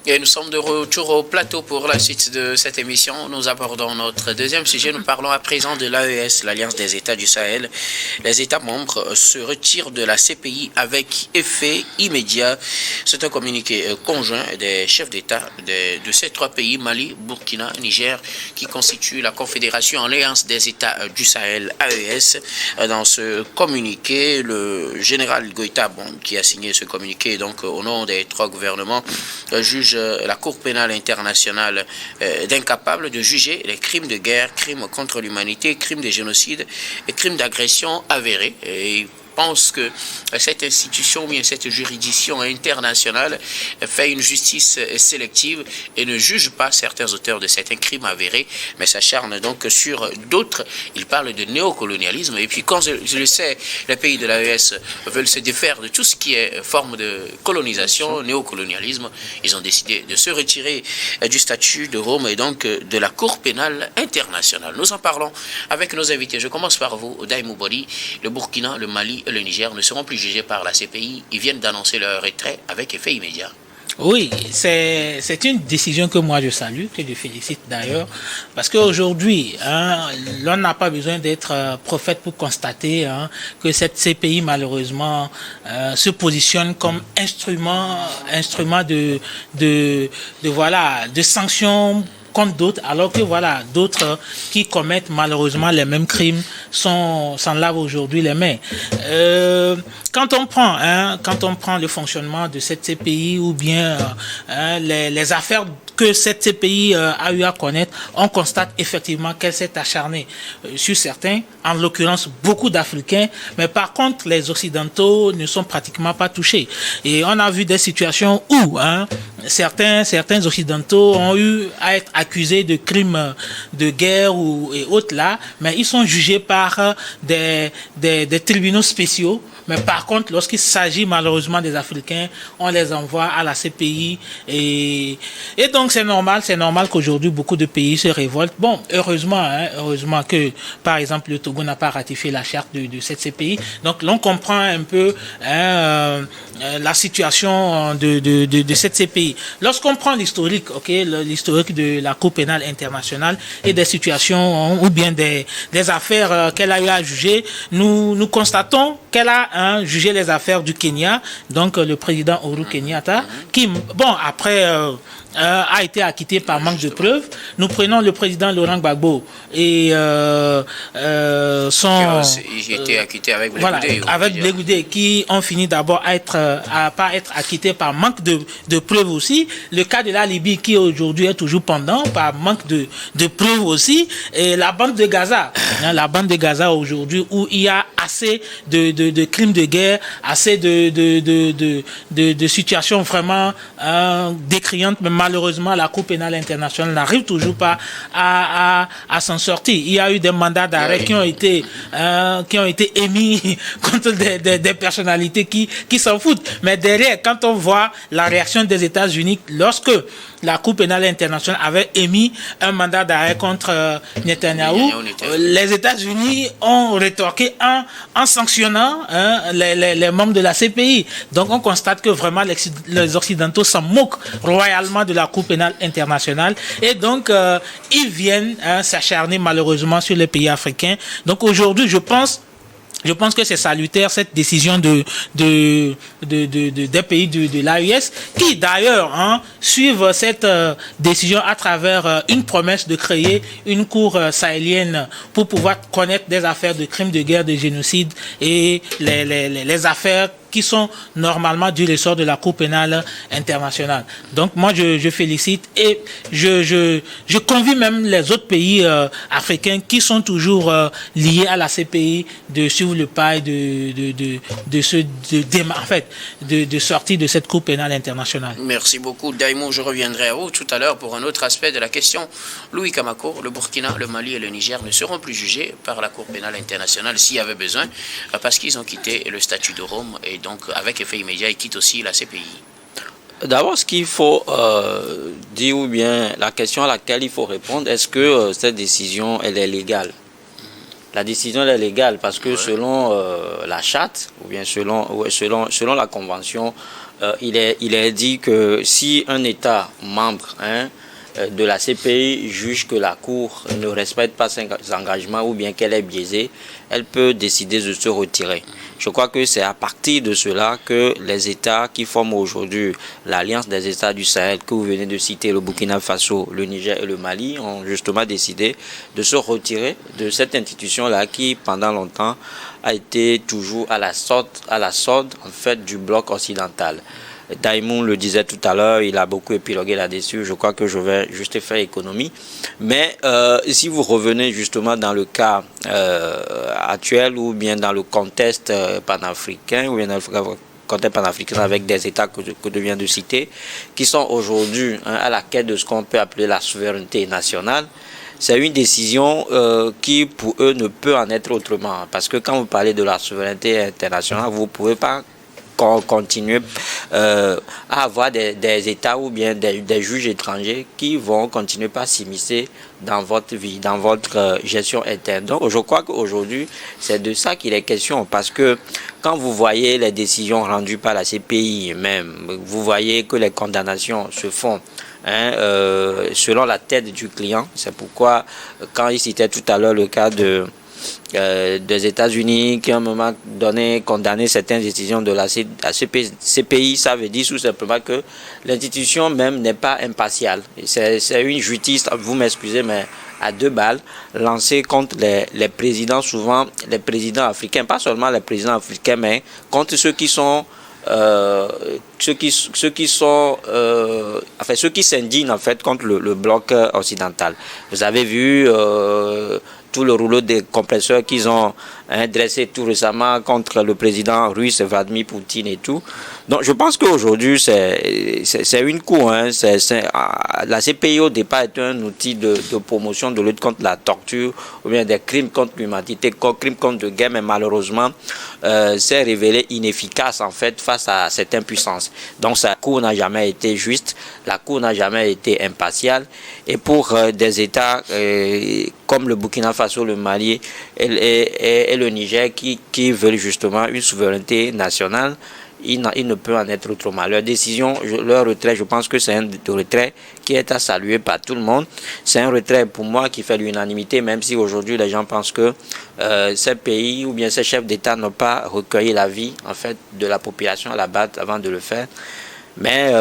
Et nous sommes de retour au plateau pour la suite de cette émission. Nous abordons notre deuxième sujet. Nous parlons à présent de l'AES, l'Alliance des États du Sahel. Les États membres se retirent de la CPI avec effet immédiat. C'est un communiqué conjoint des chefs d'État de ces trois pays, Mali, Burkina, Niger, qui constituent la Confédération Alliance des États du Sahel, AES. Dans ce communiqué, le général Goïta, qui a signé ce communiqué, donc au nom des trois gouvernements, juge la Cour pénale internationale d'incapable de juger les crimes de guerre, crimes contre l'humanité, crimes de génocide et crimes d'agression avérés. Et pense que cette institution ou bien cette juridiction internationale fait une justice sélective et ne juge pas certains auteurs de certains crimes avérés, mais s'acharne donc sur d'autres. Il parle de néocolonialisme. Et puis, quand je le sais, les pays de l'AES veulent se défaire de tout ce qui est forme de colonisation, néocolonialisme. Ils ont décidé de se retirer du statut de Rome et donc de la Cour pénale internationale. Nous en parlons avec nos invités. Je commence par vous, Daïmou Bori. Le Burkina, le Mali, le Niger ne seront plus jugés par la CPI. Ils viennent d'annoncer leur retrait avec effet immédiat. Oui, c'est une décision que moi je salue, que je félicite d'ailleurs, parce qu'aujourd'hui, l'on n'a pas besoin d'être prophète pour constater que cette CPI malheureusement se positionne comme instrument de sanctions contre d'autres, alors que voilà, d'autres qui commettent malheureusement les mêmes crimes s'en lavent aujourd'hui les mains. Quand on prend le fonctionnement de cette CPI ou bien les affaires que cette CPI a eu à connaître, on constate effectivement qu'elle s'est acharnée sur certains, en l'occurrence beaucoup d'Africains, mais par contre les Occidentaux ne sont pratiquement pas touchés. Et on a vu des situations où certains Occidentaux ont eu à être accusés de crimes de guerre et autres là, mais ils sont jugés par des tribunaux spéciaux. Mais par contre, lorsqu'il s'agit malheureusement des Africains, on les envoie à la CPI et donc c'est normal qu'aujourd'hui beaucoup de pays se révoltent. Bon, heureusement que par exemple le Togo n'a pas ratifié la charte de cette CPI. Donc l'on comprend un peu la situation de cette CPI. Lorsqu'on prend l'historique, l'historique de la Cour pénale internationale et des situations ou bien des affaires qu'elle a eu à juger, nous constatons qu'elle a jugé les affaires du Kenya, donc le président Uhuru Kenyatta, qui, après a été acquitté par manque de preuves. Nous prenons le président Laurent Gbagbo et son... Il était acquitté avec Blé Goudé. Avec Blé Goudé, qui ont fini d'abord à pas être acquittés par manque de preuves aussi. Le cas de la Libye, qui aujourd'hui est toujours pendant, par manque de preuves aussi. Et la bande de Gaza, aujourd'hui, où il y a assez de crimes de guerre, assez de situations vraiment décriantes, mais malheureusement la Cour pénale internationale n'arrive toujours pas à s'en sortir. Il y a eu des mandats d'arrêt qui ont été émis contre des personnalités qui s'en foutent. Mais derrière, quand on voit la réaction des États-Unis lorsque la Cour pénale internationale avait émis un mandat d'arrêt contre Netanyahou, les États-Unis ont rétorqué en sanctionnant les membres de la CPI. Donc on constate que vraiment les Occidentaux s'en moquent royalement de la Cour pénale internationale et donc ils viennent s'acharner malheureusement sur les pays africains. Donc aujourd'hui, je pense que c'est salutaire cette décision des pays de l'AES qui d'ailleurs suivent cette décision à travers une promesse de créer une cour sahélienne pour pouvoir connaître des affaires de crimes de guerre, de génocide et les affaires qui sont normalement du ressort de la Cour pénale internationale. Donc moi je félicite et je convie même les autres pays africains qui sont toujours liés à la CPI de suivre le pas et de sortir de cette Cour pénale internationale. Merci beaucoup Daïmou, je reviendrai à vous tout à l'heure pour un autre aspect de la question. Louis Kamako, le Burkina, le Mali et le Niger ne seront plus jugés par la Cour pénale internationale s'il y avait besoin parce qu'ils ont quitté le statut de Rome et donc avec effet immédiat ils quittent aussi la CPI. D'abord, ce qu'il faut dire ou bien la question à laquelle il faut répondre, est-ce que cette décision elle est légale? La décision elle est légale parce que selon la charte ou bien selon la convention il est dit que si un État membre de la CPI juge que la Cour ne respecte pas ses engagements ou bien qu'elle est biaisée, elle peut décider de se retirer. Je crois que c'est à partir de cela que les États qui forment aujourd'hui l'Alliance des États du Sahel, que vous venez de citer, le Burkina Faso, le Niger et le Mali, ont justement décidé de se retirer de cette institution-là qui, pendant longtemps, a été toujours à la sorte en fait, du bloc occidental. Daïmoun le disait tout à l'heure, il a beaucoup épilogué là-dessus, je crois que je vais juste faire économie. Mais si vous revenez justement dans le cas actuel ou bien dans le contexte panafricain, ou bien dans le contexte panafricain avec des États que je viens de citer, qui sont aujourd'hui à la quête de ce qu'on peut appeler la souveraineté nationale, c'est une décision qui pour eux ne peut en être autrement. Parce que quand vous parlez de la souveraineté internationale, vous ne pouvez pas continuer à avoir des États ou bien des juges étrangers qui vont continuer par s'immiscer dans votre vie, dans votre gestion interne. Donc je crois qu'aujourd'hui, c'est de ça qu'il est question, parce que quand vous voyez les décisions rendues par la CPI même, vous voyez que les condamnations se font selon la tête du client. C'est pourquoi, quand il citait tout à l'heure le cas des États-Unis qui à un moment donné condamné certaines décisions de la CPI, ça veut dire tout simplement que l'institution même n'est pas impartiale. C'est une justice, vous m'excusez, mais à deux balles, lancée contre les présidents, souvent les présidents africains, pas seulement les présidents africains, mais contre ceux qui sont ceux qui s'indignent en fait contre le bloc occidental. Vous avez vu tout le rouleau des compresseurs qu'ils ont dressé tout récemment contre le président russe Vladimir Poutine et tout. Donc je pense qu'aujourd'hui c'est une cour. La CPI au départ est un outil de promotion de lutte contre la torture ou bien des crimes contre l'humanité, crimes contre la guerre, mais malheureusement s'est révélé inefficace en fait face à cette impuissance. Donc la cour n'a jamais été juste, la cour n'a jamais été impartiale, et pour des États comme le Burkina Faso, le Mali et le Niger qui veulent justement une souveraineté nationale, il ne peut en être autrement. Leur décision, leur retrait, je pense que c'est un retrait qui est à saluer par tout le monde. C'est un retrait pour moi qui fait l'unanimité, même si aujourd'hui les gens pensent que ces pays ou bien ces chefs d'État n'ont pas recueilli l'avis en fait de la population à la base avant de le faire. Mais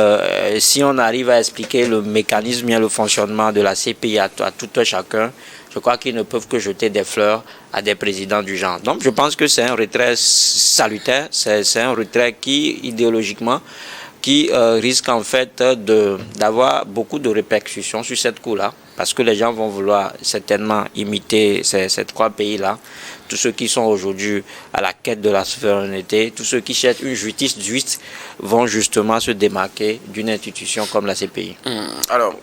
si on arrive à expliquer le mécanisme et le fonctionnement de la CPI à tout un chacun, je crois qu'ils ne peuvent que jeter des fleurs à des présidents du genre. Donc je pense que c'est un retrait salutaire, c'est un retrait qui, idéologiquement, qui risque en fait d'avoir beaucoup de répercussions sur cette cour-là, parce que les gens vont vouloir certainement imiter ces trois pays-là. Tous ceux qui sont aujourd'hui à la quête de la souveraineté, tous ceux qui cherchent une justice juste, vont justement se démarquer d'une institution comme la CPI. Alors,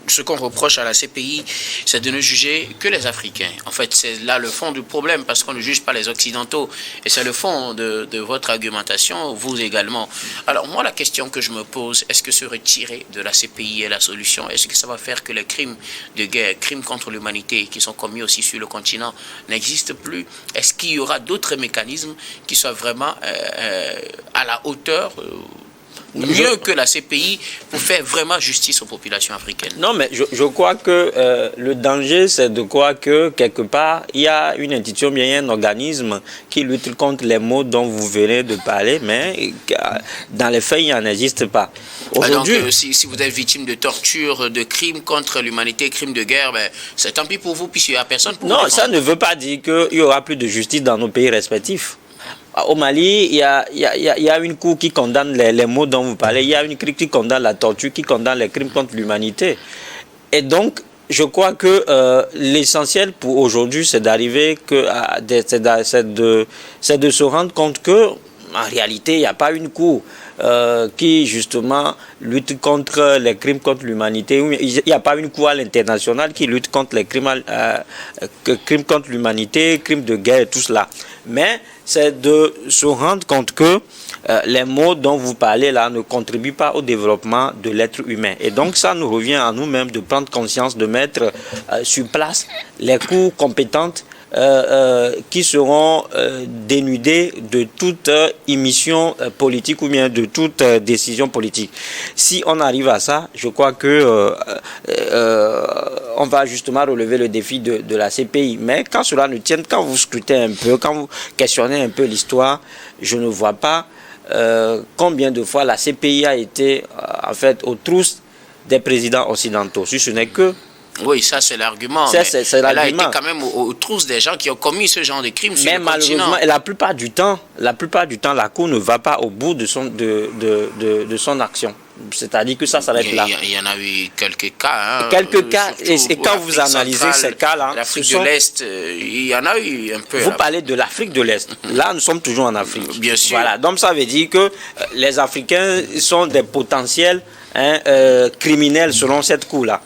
ce qu'on reproche à la CPI, c'est de ne juger que les Africains. En fait, c'est là le fond du problème, parce qu'on ne juge pas les Occidentaux. Et c'est le fond de votre argumentation, vous également. Alors, moi, la question que je me pose, est-ce que se retirer de la CPI est la solution? Est-ce que ça va faire que les crimes de guerre, crimes contre l'humanité, qui sont commis aussi sur le continent, n'existent plus? Est-ce qu'il y aura d'autres mécanismes qui soient vraiment à la hauteur mieux que la CPI pour faire vraiment justice aux populations africaines? Non, mais je crois que le danger, c'est de croire que quelque part, il y a une institution, bien un organisme qui lutte contre les maux dont vous venez de parler, mais dans les faits, il n'en existe pas. Aujourd'hui, donc, si vous êtes victime de torture, de crimes contre l'humanité, crimes de guerre, ben, c'est tant pis pour vous, puisqu'il n'y a personne pour vous. Non, ça ne veut pas dire qu'il y aura plus de justice dans nos pays respectifs. Au Mali, il y a une cour qui condamne les maux dont vous parlez. Il y a une cour qui condamne la torture, qui condamne les crimes contre l'humanité. Et donc, je crois que l'essentiel pour aujourd'hui, c'est d'arriver c'est de se rendre compte que, en réalité, il n'y a pas une cour qui justement lutte contre les crimes contre l'humanité. Il n'y a pas une cour à l'international qui lutte contre les crimes contre l'humanité, crimes de guerre et tout cela. Mais c'est de se rendre compte que les mots dont vous parlez là ne contribuent pas au développement de l'être humain. Et donc ça nous revient à nous-mêmes de prendre conscience, de mettre sur place les cours compétentes qui seront dénudés de toute émission politique ou bien de toute décision politique. Si on arrive à ça, je crois que on va justement relever le défi de la CPI. Mais quand cela ne tient, quand vous scrutez un peu, quand vous questionnez un peu l'histoire, je ne vois pas combien de fois la CPI a été en fait aux trousses des présidents occidentaux. Si ce n'est que... Oui, ça c'est l'argument. C'est elle a l'argument. été quand même aux trousses des gens qui ont commis ce genre de crimes sur Mais le continent. malheureusement, et la plupart du temps, la Cour ne va pas au bout de son action. C'est-à-dire que ça va être là. Il y en a eu quelques cas. Hein, quelques cas, et quand vous l'Afrique analysez centrale, ces cas-là... L'Afrique de l'Est, il y en a eu un peu. Vous parlez de l'Afrique de l'Est. Là, nous sommes toujours en Afrique. Bien sûr. Voilà. Donc ça veut dire que les Africains sont des potentiels criminels selon cette cour-là.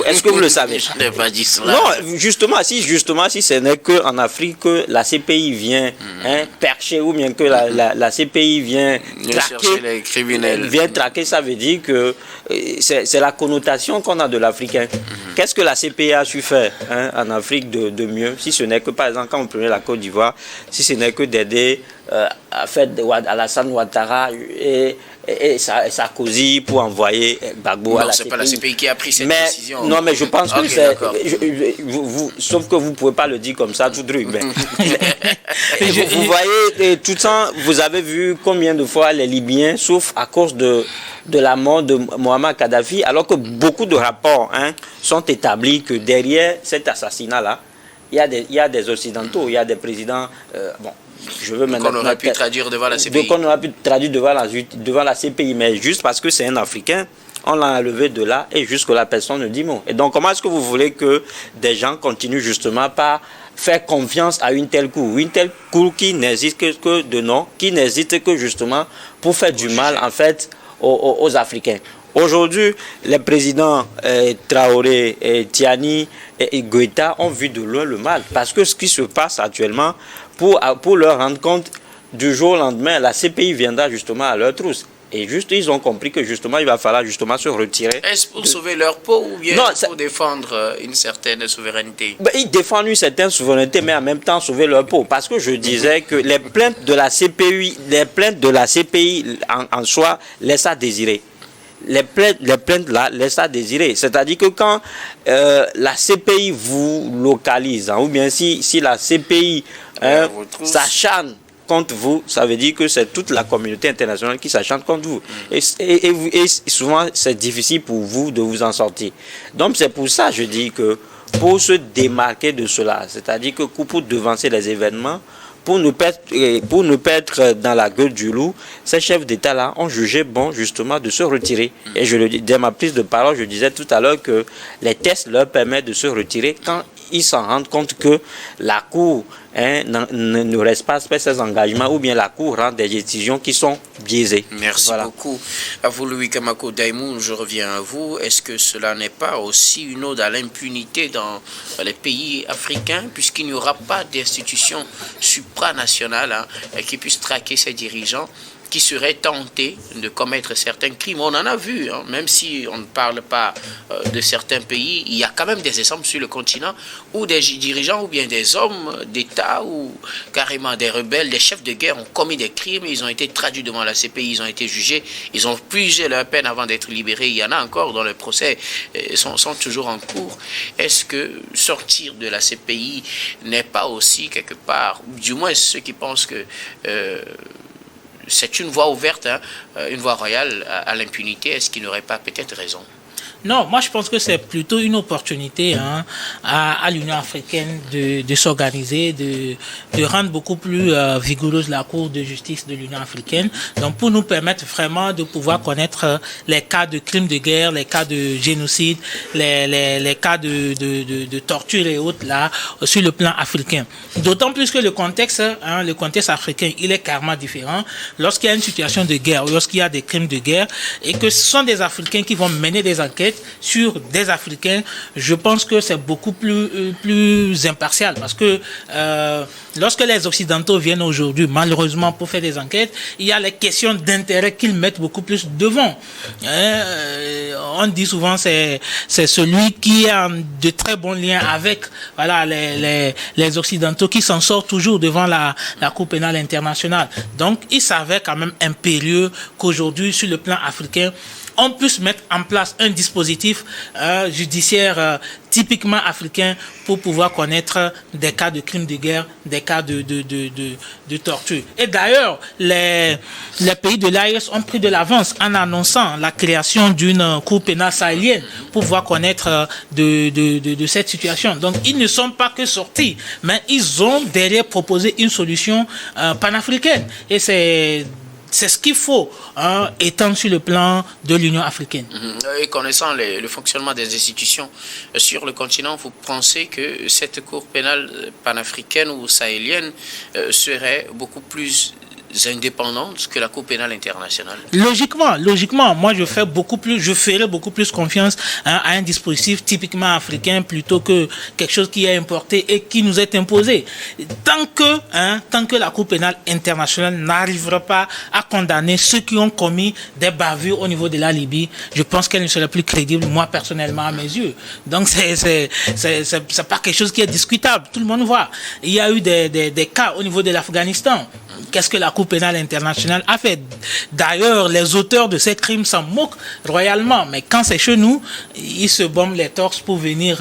Est-ce que vous le savez? Je n'ai pas dit cela. Non, justement, si ce n'est qu'en Afrique que la CPI vient percher, ou bien que la CPI vient chercher les criminels. Vient traquer, ça veut dire que c'est la connotation qu'on a de l'Africain. Qu'est-ce que la CPI a su faire en Afrique de mieux? Si ce n'est que, par exemple, quand on prenait la Côte d'Ivoire, si ce n'est que d'aider Alassane Ouattara et Sarkozy pour envoyer Gbagbo à la CPI. Non, c'est pas la CPI qui a pris cette décision. Non, mais je pense que okay, c'est... sauf que vous ne pouvez pas le dire comme ça, tout truc. Mais, vous voyez, tout le temps, vous avez vu combien de fois les Libyens souffrent à cause de la mort de Mohamed Kadhafi, alors que beaucoup de rapports sont établis que derrière cet assassinat-là, il y a des Occidentaux, il y a des présidents... je veux maintenant... Qu'on aurait pu traduire devant la CPI. Qu'on aurait pu traduire devant la CPI, mais juste parce que c'est un Africain, on l'a enlevé de là et jusque la personne ne dit mot. Et donc, comment est-ce que vous voulez que des gens continuent justement par faire confiance à une telle cour qui n'hésite que de nom, qui n'hésite que justement pour faire du mal, en fait, aux Africains. Aujourd'hui, les présidents Traoré, Tiani et Goïta ont vu de loin le mal. Parce que ce qui se passe actuellement, pour leur rendre compte, du jour au lendemain, la CPI viendra justement à leur trousse. Et juste, ils ont compris que justement, il va falloir justement se retirer. Est-ce pour sauver leur peau ou bien pour défendre une certaine souveraineté? Ils défendent une certaine souveraineté, mais en même temps sauver leur peau. Parce que je disais que les plaintes de la CPI, en soi laissent à désirer. Les plaintes là laissent à désirer. C'est-à-dire que quand la CPI vous localise, ou bien si la CPI s'acharne contre vous, ça veut dire que c'est toute la communauté internationale qui s'acharne contre vous. Et souvent, c'est difficile pour vous de vous en sortir. Donc, c'est pour ça que je dis que pour se démarquer de cela, c'est-à-dire que pour devancer les événements, pour ne pas être dans la gueule du loup, ces chefs d'État-là ont jugé bon justement de se retirer. Et je le dis, dès ma prise de parole, je disais tout à l'heure que les tests leur permettent de se retirer quand ils s'en rendent compte que la Cour ne respecte pas ses engagements, ou bien la Cour rend des décisions qui sont biaisées. Merci beaucoup. À vous, Louis Kamako Daïmou, je reviens à vous. Est-ce que cela n'est pas aussi une ode à l'impunité dans les pays africains, puisqu'il n'y aura pas d'institution supranationale qui puisse traquer ces dirigeants qui seraient tentés de commettre certains crimes? On en a vu, même si on ne parle pas de certains pays, il y a quand même des exemples sur le continent où des dirigeants ou bien des hommes d'État ou carrément des rebelles, des chefs de guerre ont commis des crimes, ils ont été traduits devant la CPI, ils ont été jugés, ils ont purgé leur peine avant d'être libérés. Il y en a encore dont le procès sont toujours en cours. Est-ce que sortir de la CPI n'est pas aussi quelque part, du moins ceux qui pensent que c'est une voie ouverte, une voie royale à l'impunité, est-ce qu'il n'aurait pas peut-être raison? Non, moi je pense que c'est plutôt une opportunité à l'Union africaine de s'organiser, de rendre beaucoup plus vigoureuse la Cour de justice de l'Union africaine, donc pour nous permettre vraiment de pouvoir connaître les cas de crimes de guerre, les cas de génocide, les cas de torture et autres là sur le plan africain. D'autant plus que le contexte africain, il est carrément différent. Lorsqu'il y a une situation de guerre, lorsqu'il y a des crimes de guerre, et que ce sont des Africains qui vont mener des enquêtes, enquête sur des Africains, je pense que c'est beaucoup plus impartial. Parce que lorsque les Occidentaux viennent aujourd'hui, malheureusement, pour faire des enquêtes, il y a les questions d'intérêt qu'ils mettent beaucoup plus devant. On dit souvent c'est celui qui a de très bons liens avec les Occidentaux qui s'en sort toujours devant la Cour pénale internationale. Donc, il s'avère quand même impérieux qu'aujourd'hui, sur le plan africain, on puisse mettre en place un dispositif judiciaire typiquement africain pour pouvoir connaître des cas de crimes de guerre, des cas de torture. Et d'ailleurs, les pays de l'AES ont pris de l'avance en annonçant la création d'une cour pénale sahélienne pour pouvoir connaître de cette situation. Donc, ils ne sont pas que sortis, mais ils ont derrière proposé une solution panafricaine. Et c'est ce qu'il faut étant sur le plan de l'Union africaine. Et connaissant le fonctionnement des institutions sur le continent, vous pensez que cette Cour pénale panafricaine ou sahélienne serait beaucoup plus indépendante que la Cour pénale internationale? Logiquement, moi je ferai beaucoup plus confiance à un dispositif typiquement africain plutôt que quelque chose qui est importé et qui nous est imposé. Tant que la Cour pénale internationale n'arrivera pas à condamner ceux qui ont commis des bavures au niveau de la Libye, je pense qu'elle ne serait plus crédible, moi personnellement à mes yeux. Donc c'est pas quelque chose qui est discutable. Tout le monde voit. Il y a eu des cas au niveau de l'Afghanistan. Qu'est-ce que la Cour pénale internationale a fait? D'ailleurs, les auteurs de ces crimes s'en moquent royalement, mais quand c'est chez nous, ils se bombent les torses pour venir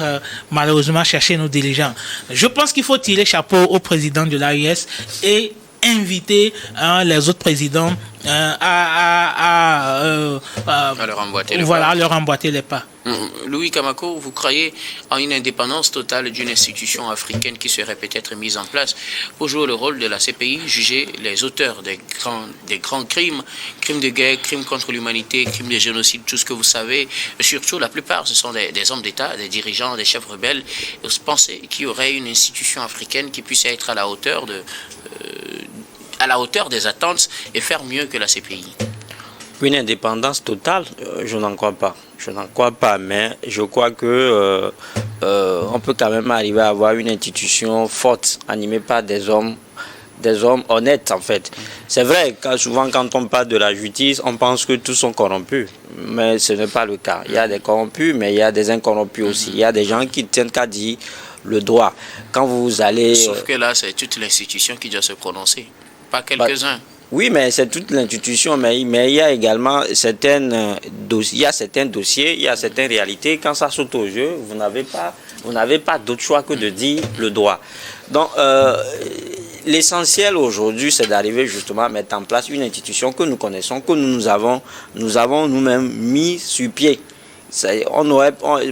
malheureusement chercher nos dirigeants. Je pense qu'il faut tirer chapeau au président de l'AES et inviter les autres présidents à leur emboîter les pas. Louis Kamako, vous croyez en une indépendance totale d'une institution africaine qui serait peut-être mise en place pour jouer le rôle de la CPI, juger les auteurs des grands crimes, crimes de guerre, crimes contre l'humanité, crimes de génocide, tout ce que vous savez. Surtout, la plupart, ce sont des hommes d'État, des dirigeants, des chefs rebelles. Vous pensez qu'il y aurait une institution africaine qui puisse être à la hauteur des attentes et faire mieux que la CPI? Une indépendance totale, je n'en crois pas. Je n'en crois pas, mais je crois que on peut quand même arriver à avoir une institution forte, animée par des hommes honnêtes en fait. C'est vrai, souvent quand on parle de la justice, on pense que tous sont corrompus, mais ce n'est pas le cas. Il y a des corrompus, mais il y a des incorrompus aussi. Il y a des gens qui tiennent qu'à dire le droit. Quand vous allez... Sauf que là, c'est toute l'institution qui doit se prononcer, pas quelques-uns. Oui, mais c'est toute l'institution, mais il y a également certains dossiers, il y a certaines réalités. Quand ça saute aux yeux, vous n'avez pas d'autre choix que de dire le droit. Donc, l'essentiel aujourd'hui, c'est d'arriver justement à mettre en place une institution que nous connaissons, que nous avons nous-mêmes mis sur pied.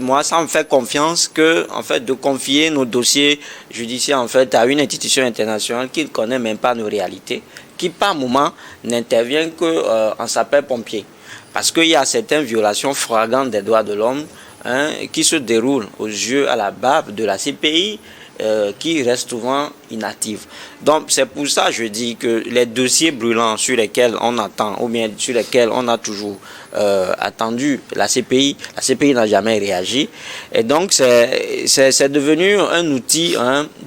Moi, ça me fait confiance que, en fait, de confier nos dossiers judiciaires en fait à une institution internationale qui ne connaît même pas nos réalités, qui par moment n'intervient que en sapeur-pompier, parce qu'il y a certaines violations flagrantes des droits de l'homme qui se déroulent aux yeux à la barbe de la CPI, qui reste souvent inactive. Donc c'est pour ça que je dis que les dossiers brûlants sur lesquels on attend, ou bien sur lesquels on a toujours attendu la CPI n'a jamais réagi. Et donc c'est devenu un outil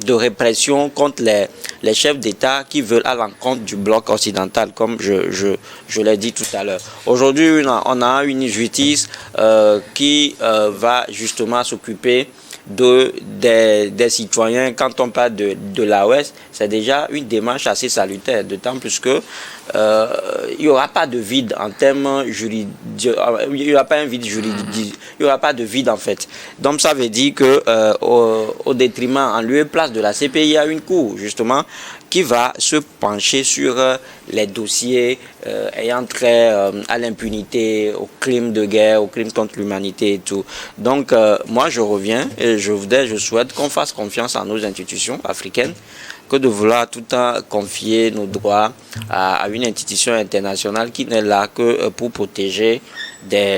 de répression contre les chefs d'État qui veulent à l'encontre du bloc occidental, comme je l'ai dit tout à l'heure. Aujourd'hui, on a une justice qui va justement s'occuper des citoyens. Quand on parle de l'AOS, c'est déjà une démarche assez salutaire, d'autant plus que il n'y aura pas de vide en termes juridiques, il n'y aura pas un vide juridique, il n'y aura pas de vide en fait. Donc ça veut dire que au détriment, en lieu et place de la CPI, il y a une cour justement qui va se pencher sur les dossiers ayant trait à l'impunité, aux crimes de guerre, aux crimes contre l'humanité et tout. Donc moi je reviens et je souhaite qu'on fasse confiance à nos institutions africaines, que de vouloir tout le temps confier nos droits à une institution internationale qui n'est là que pour protéger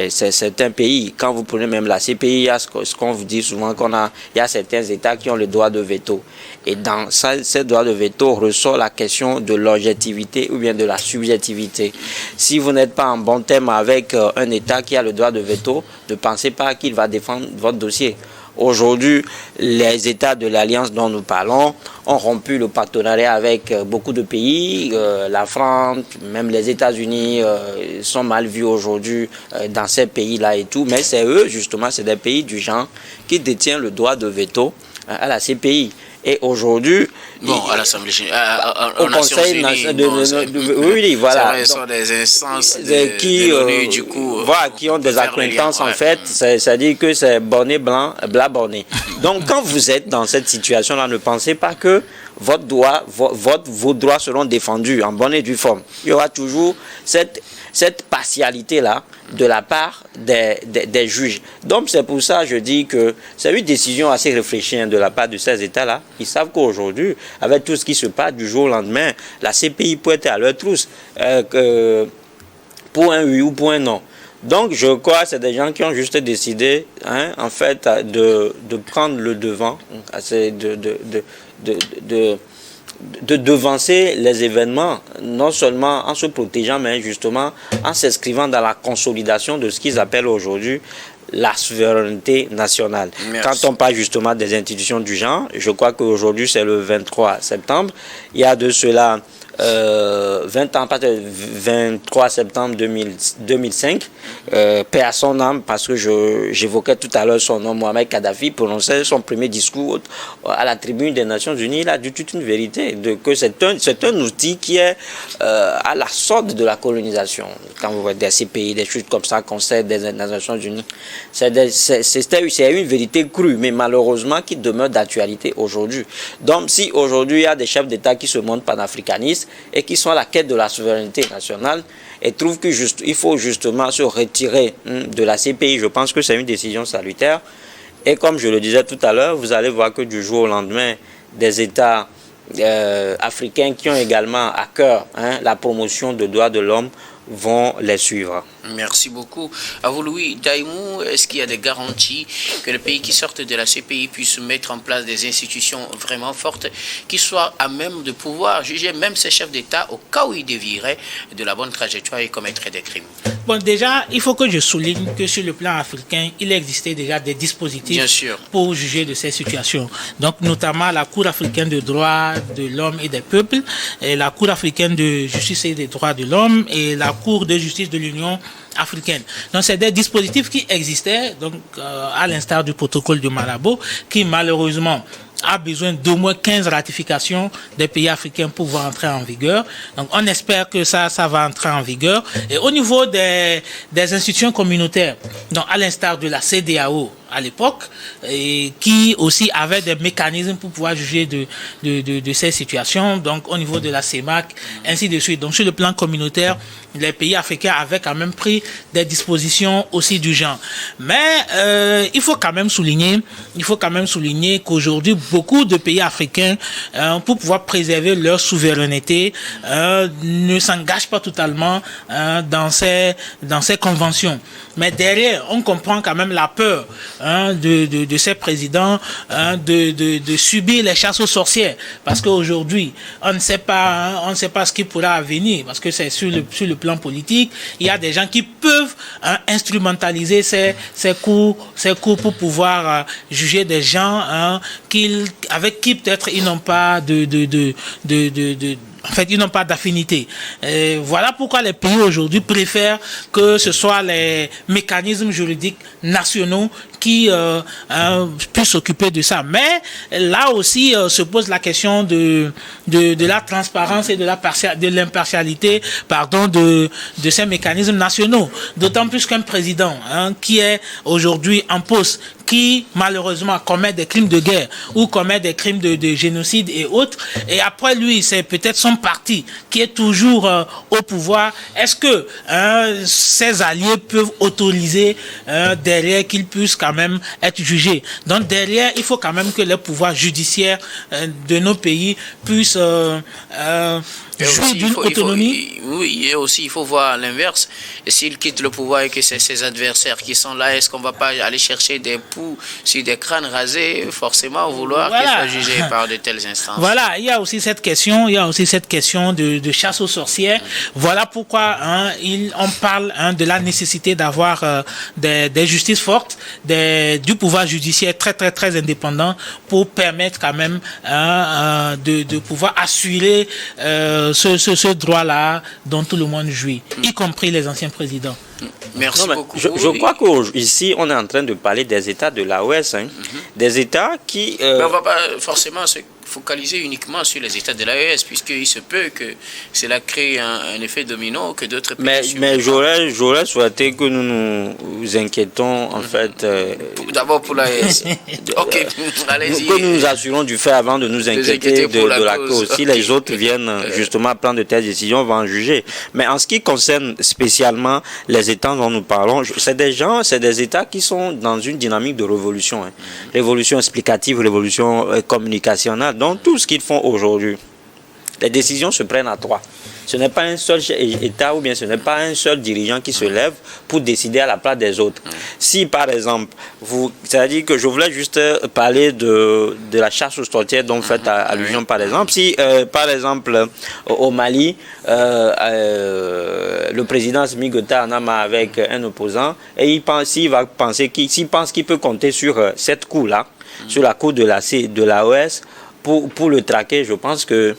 certains pays. Quand vous prenez même la CPI, il y a ce qu'on vous dit souvent il y a certains États qui ont le droit de veto. Et dans ce droit de veto ressort la question de l'objectivité ou bien de la subjectivité. Si vous n'êtes pas en bon terme avec un État qui a le droit de veto, ne pensez pas qu'il va défendre votre dossier. Aujourd'hui, les États de l'Alliance dont nous parlons ont rompu le partenariat avec beaucoup de pays. La France, même les États-Unis sont mal vus aujourd'hui dans ces pays-là et tout. Mais c'est eux, justement, c'est des pays du genre qui détiennent le droit de veto à la CPI. Et aujourd'hui, à l'Assemblée au Conseil national oui, voilà. Ce sont des instances qui du coup, qui ont des accointances en fait. C'est-à-dire que c'est bonnet blanc, blanc bonnet. Donc quand vous êtes dans cette situation-là, ne pensez pas que vos droits seront défendus en bonne et due forme. Il y aura toujours cette partialité-là de la part des juges. Donc c'est pour ça que je dis que c'est une décision assez réfléchie de la part de ces États-là. Ils savent qu'aujourd'hui, avec tout ce qui se passe du jour au lendemain, la CPI peut être à leur trousse pour un oui ou pour un non. Donc je crois que c'est des gens qui ont juste décidé en fait de prendre le devant, de devancer les événements, non seulement en se protégeant, mais justement en s'inscrivant dans la consolidation de ce qu'ils appellent aujourd'hui la souveraineté nationale. Merci. Quand on parle justement des institutions du genre, je crois qu'aujourd'hui c'est le 23 septembre, il y a de cela 20 ans, pas de 23 septembre 2005, paix à son âme, parce que j'évoquais tout à l'heure son nom, Mohamed Kadhafi, prononçait son premier discours à la tribune des Nations Unies. Il a dit toute une vérité, que c'est un outil qui est à la sorte de la colonisation. Quand vous voyez des CPI, des choses comme ça, Conseil des Nations Unies, c'est une vérité crue, mais malheureusement qui demeure d'actualité aujourd'hui. Donc si aujourd'hui il y a des chefs d'État qui se montrent panafricanistes, et qui sont à la quête de la souveraineté nationale et trouvent qu'il faut justement se retirer de la CPI. Je pense que c'est une décision salutaire. Et comme je le disais tout à l'heure, vous allez voir que du jour au lendemain, des États africains qui ont également à cœur la promotion des droits de l'homme vont les suivre. Merci beaucoup. À vous, Louis Daïmou, est-ce qu'il y a des garanties que les pays qui sortent de la CPI puissent mettre en place des institutions vraiment fortes qui soient à même de pouvoir juger même ces chefs d'État au cas où ils dévieraient de la bonne trajectoire et commettraient des crimes? Bon, déjà, il faut que je souligne que sur le plan africain, il existait déjà des dispositifs pour juger de ces situations. Donc, notamment la Cour africaine de droits de l'homme et des peuples, et la Cour africaine de justice et des droits de l'homme, et la Cour de justice de l'Union africaine. Donc, c'est des dispositifs qui existaient, donc à l'instar du protocole de Malabo, qui malheureusement a besoin d'au moins 15 ratifications des pays africains pour pouvoir entrer en vigueur. Donc, on espère que ça va entrer en vigueur. Et au niveau des institutions communautaires, donc à l'instar de la CEDEAO à l'époque, et qui aussi avait des mécanismes pour pouvoir juger de ces situations, donc au niveau de la CEMAC, ainsi de suite. Donc, sur le plan communautaire, les pays africains avaient quand même pris des dispositions aussi du genre. Mais il faut quand même souligner qu'aujourd'hui, beaucoup de pays africains, pour pouvoir préserver leur souveraineté, ne s'engagent pas totalement dans ces conventions. Mais derrière, on comprend quand même la peur de ces présidents de subir les chasses aux sorcières. Parce qu'aujourd'hui, on ne sait pas ce qui pourra venir, parce que c'est sur le plan politique, il y a des gens qui peuvent instrumentaliser ces cours pour pouvoir juger des gens avec qui peut-être ils n'ont pas ils n'ont pas d'affinité. Voilà pourquoi les pays aujourd'hui préfèrent que ce soit les mécanismes juridiques nationaux qui puissent s'occuper de ça. Mais là aussi se pose la question de la transparence et de l'impartialité de ces mécanismes nationaux. D'autant plus qu'un président qui est aujourd'hui en poste, qui malheureusement commet des crimes de guerre ou commet des crimes de génocide et autres, et après lui c'est peut-être son parti qui est toujours au pouvoir, est-ce que ses alliés peuvent autoriser derrière qu'il puisse quand même être jugé? Donc derrière, il faut quand même que les pouvoirs judiciaires de nos pays puissent jouir d'une autonomie. Oui, et aussi il faut voir l'inverse. Et s'il quitte le pouvoir et que c'est ses adversaires qui sont là, est-ce qu'on ne va pas aller chercher des poux sur des crânes rasés, forcément vouloir qu'ils soient jugés par de telles instances? Voilà, il y a aussi cette question, de chasse aux sorcières. Voilà pourquoi on parle on parle de la nécessité d'avoir des justices fortes, du pouvoir judiciaire très très très indépendant pour permettre quand même de pouvoir assurer ce droit-là dont tout le monde jouit, y compris les anciens présidents. Merci beaucoup. Je crois qu'ici, on est en train de parler des États de l'AOS, des États qui... on ne va pas forcément se focaliser uniquement sur les États de l'AES, puisqu'il se peut que cela crée un effet domino, que d'autres pays... Mais j'aurais souhaité que nous nous inquiétons, en fait... D'abord pour l'AES. Ok, allez-y. Que nous nous assurons du fait avant de nous inquiéter de la cause. Si les autres viennent justement prendre de telles décisions, on va en juger. Mais en ce qui concerne spécialement les États dont nous parlons, c'est des États qui sont dans une dynamique de révolution. Révolution explicative, révolution communicationnelle. Donc tout ce qu'ils font aujourd'hui, les décisions se prennent à trois. Ce n'est pas un seul État ou bien ce n'est pas un seul dirigeant qui se lève pour décider à la place des autres. Si par exemple, c'est-à-dire que je voulais juste parler de la chasse aux sorcières dont vous faites allusion par exemple. Si par exemple au Mali, le président Assimi Goïta en a marre avec un opposant et s'il pense qu'il peut compter sur cette cour-là, sur la cour de l'AOS, pour le traquer, je pense que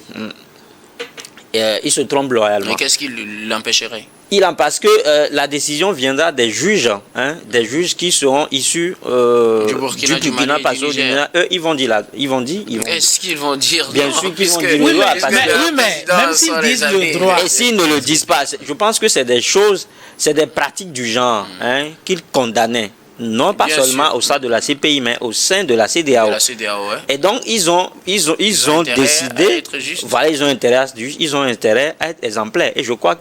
il se trompe loyalement. Mais qu'est-ce qui l'empêcherait? Parce que la décision viendra des juges, qui seront issus du Burkina Faso. Eux, ils vont dire. Est-ce qu'ils vont dire? Bien sûr qu'ils vont dire le droit. Mais même s'ils disent le droit. Et s'ils ne le disent pas, je pense que c'est des choses, c'est des pratiques du genre qu'ils condamnaient. Non pas seulement au sein de la CPI, mais au sein de la CEDEAO. Et donc, ils ont décidé, ils ont intérêt à être exemplaires. Et je crois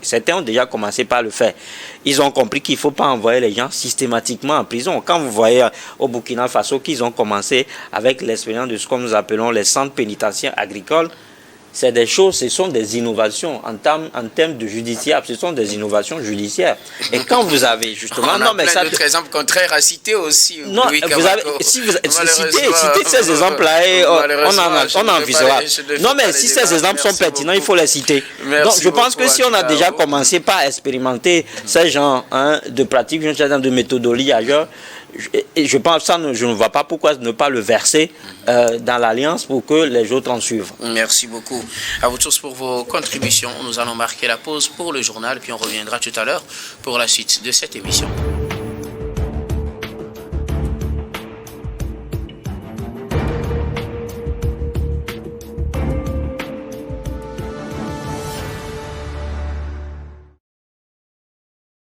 certains ont déjà commencé par le faire. Ils ont compris qu'il ne faut pas envoyer les gens systématiquement en prison. Quand vous voyez au Burkina Faso qu'ils ont commencé avec l'expérience de ce que nous appelons les centres pénitentiaires agricoles, c'est des choses, ce sont des innovations en termes de judiciaire, ce sont des innovations judiciaires. Et quand vous avez justement... On a plein d'autres exemples contraires à citer aussi. Non, si vous citez ces exemples-là, on en visera. Non, mais si ces exemples sont pertinents, il faut les citer. Donc, je pense que si on a déjà commencé par expérimenter ces genres de pratiques, de méthodologie ailleurs, et je pense ça, je ne vois pas pourquoi ne pas le verser dans l'Alliance pour que les autres en suivent. Merci beaucoup à vous tous pour vos contributions. Nous allons marquer la pause pour le journal, puis on reviendra tout à l'heure pour la suite de cette émission.